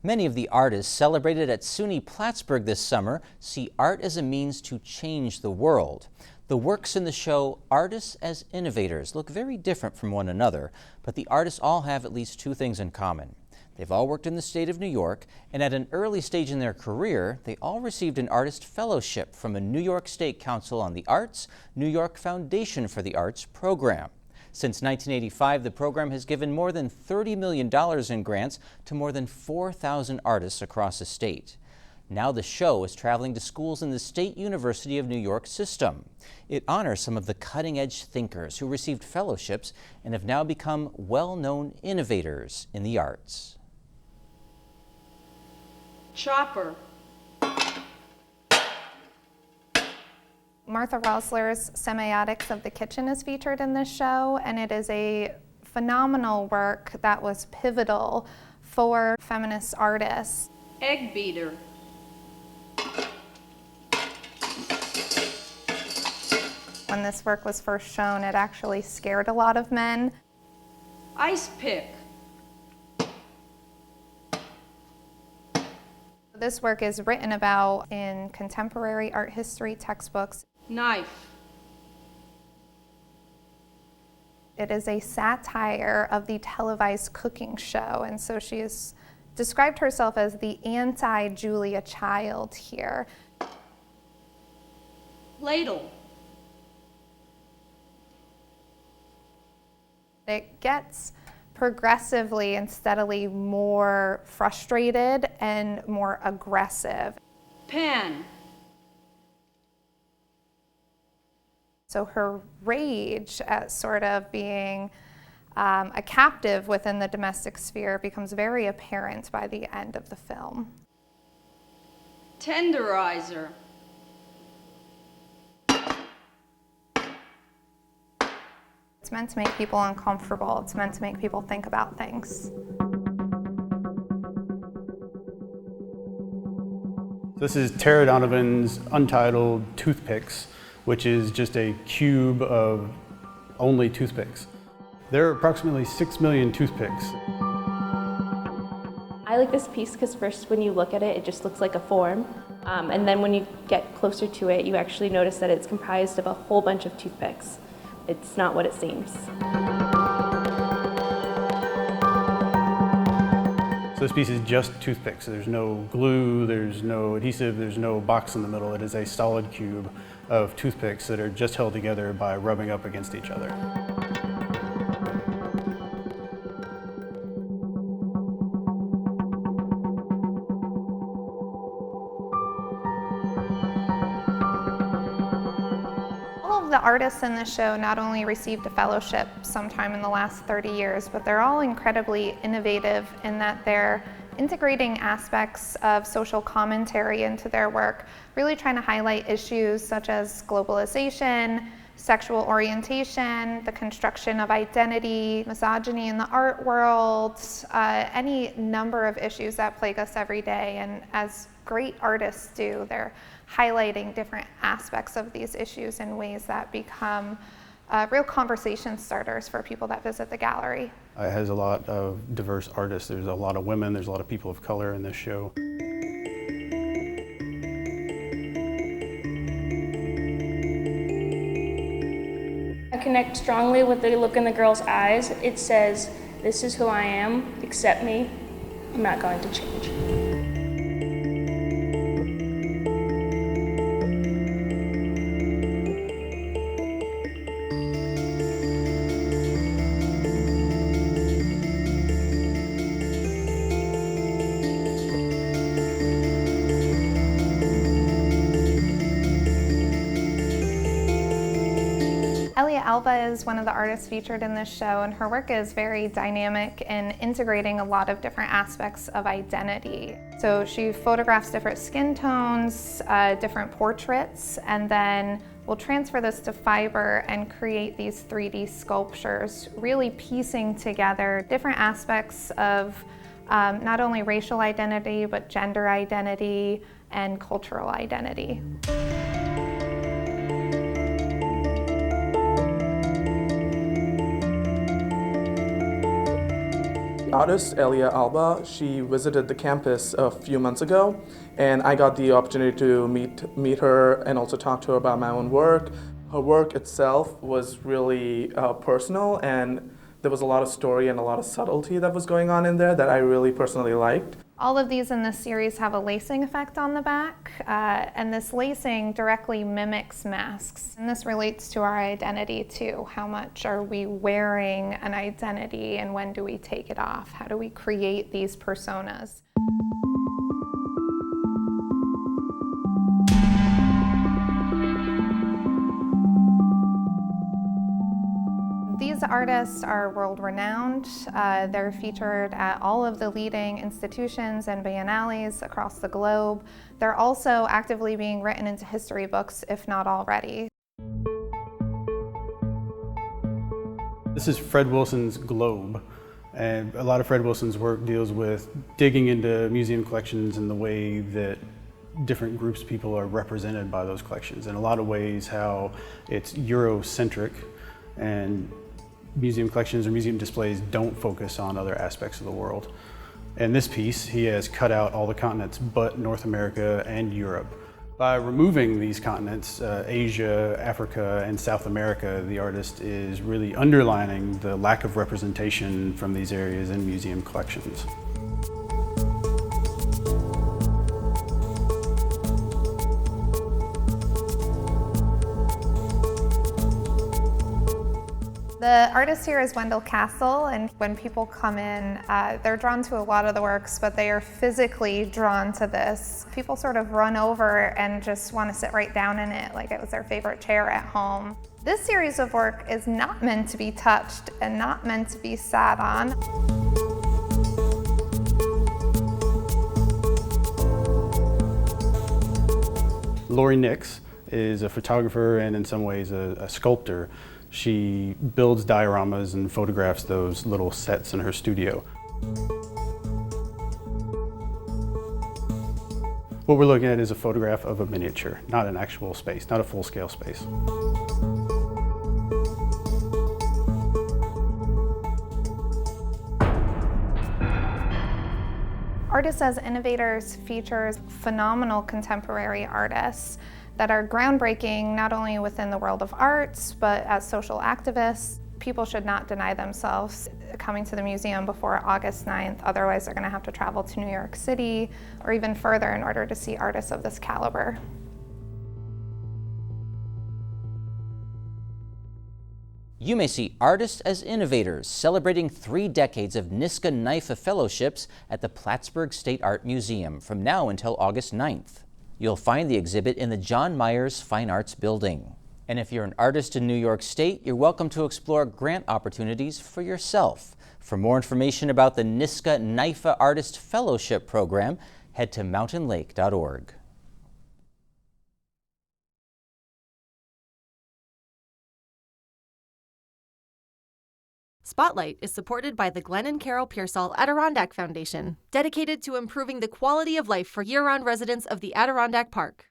Many of the artists celebrated at SUNY Plattsburgh this summer see art as a means to change the world. The works in the show Artists as Innovators look very different from one another, but the artists all have at least two things in common. They've all worked in the state of New York, and at an early stage in their career, they all received an artist fellowship from a New York State Council on the Arts, New York Foundation for the Arts program. Since 1985, the program has given more than $30 million in grants to more than 4,000 artists across the state. Now the show is traveling to schools in the State University of New York system. It honors some of the cutting-edge thinkers who received fellowships and have now become well-known innovators in the arts. Chopper. Martha Rosler's Semiotics of the Kitchen is featured in this show, and it is a phenomenal work that was pivotal for feminist artists. Egg beater. When this work was first shown, it actually scared a lot of men. Ice pick. This work is written about in contemporary art history textbooks. Knife. It is a satire of the televised cooking show, and so she has described herself as the anti-Julia Child here. Ladle. It gets progressively and steadily more frustrated and more aggressive. Pan. So her rage at sort of being a captive within the domestic sphere becomes very apparent by the end of the film. Tenderizer. It's meant to make people uncomfortable. It's meant to make people think about things. This is Tara Donovan's Untitled Toothpicks, which is just a cube of only toothpicks. There are approximately 6 million toothpicks. I like this piece because first when you look at it, it just looks like a form. And then when you get closer to it, you actually notice that it's comprised of a whole bunch of toothpicks. It's not what it seems. So this piece is just toothpicks. There's no glue, there's no adhesive, there's no box in the middle. It is a solid cube of toothpicks that are just held together by rubbing up against each other. The artists in the show not only received a fellowship sometime in the last 30 years, but they're all incredibly innovative in that they're integrating aspects of social commentary into their work, really trying to highlight issues such as globalization, sexual orientation, the construction of identity, misogyny in the art world, any number of issues that plague us every day. And as great artists do, they're highlighting different aspects of these issues in ways that become real conversation starters for people that visit the gallery. It has a lot of diverse artists. There's a lot of women, there's a lot of people of color in this show. I connect strongly with the look in the girl's eyes. It says, "This is who I am, accept me, I'm not going to change." Elia Alba is one of the artists featured in this show, and her work is very dynamic in integrating a lot of different aspects of identity. So she photographs different skin tones, different portraits, and then will transfer this to fiber and create these 3D sculptures, really piecing together different aspects of not only racial identity, but gender identity and cultural identity. artist, Elia Alba. She visited the campus a few months ago, and I got the opportunity to meet her and also talk to her about my own work. Her work itself was really personal, and there was a lot of story and a lot of subtlety that was going on in there that I really personally liked. All of these in this series have a lacing effect on the back, and this lacing directly mimics masks. And this relates to our identity too. How much are we wearing an identity, and when do we take it off? How do we create these personas? These artists are world-renowned. They're featured at all of the leading institutions and biennales across the globe. They're also actively being written into history books, if not already. This is Fred Wilson's Globe, and a lot of Fred Wilson's work deals with digging into museum collections and the way that different groups of people are represented by those collections. In a lot of ways, how it's Eurocentric, and museum collections or museum displays don't focus on other aspects of the world. In this piece, he has cut out all the continents but North America and Europe. By removing these continents, Asia, Africa, and South America, the artist is really underlining the lack of representation from these areas in museum collections. The artist here is Wendell Castle, and when people come in, they're drawn to a lot of the works, but they are physically drawn to this. People sort of run over and just want to sit right down in it like it was their favorite chair at home. This series of work is not meant to be touched and not meant to be sat on. Lori Nix is a photographer and in some ways a sculptor. She builds dioramas and photographs those little sets in her studio. What we're looking at is a photograph of a miniature, not an actual space, not a full-scale space. Artists as Innovators features phenomenal contemporary artists that are groundbreaking not only within the world of arts, but as social activists. People should not deny themselves coming to the museum before August 9th, otherwise they're going to have to travel to New York City or even further in order to see artists of this caliber. You may see Artists as Innovators, celebrating 3 decades of NYSCA NYFA Fellowships at the Plattsburgh State Art Museum from now until August 9th. You'll find the exhibit in the John Myers Fine Arts Building. And if you're an artist in New York State, you're welcome to explore grant opportunities for yourself. For more information about the NYSCA NYFA Artist Fellowship Program, head to mountainlake.org. Spotlight is supported by the Glenn and Carol Pearsall Adirondack Foundation, dedicated to improving the quality of life for year-round residents of the Adirondack Park.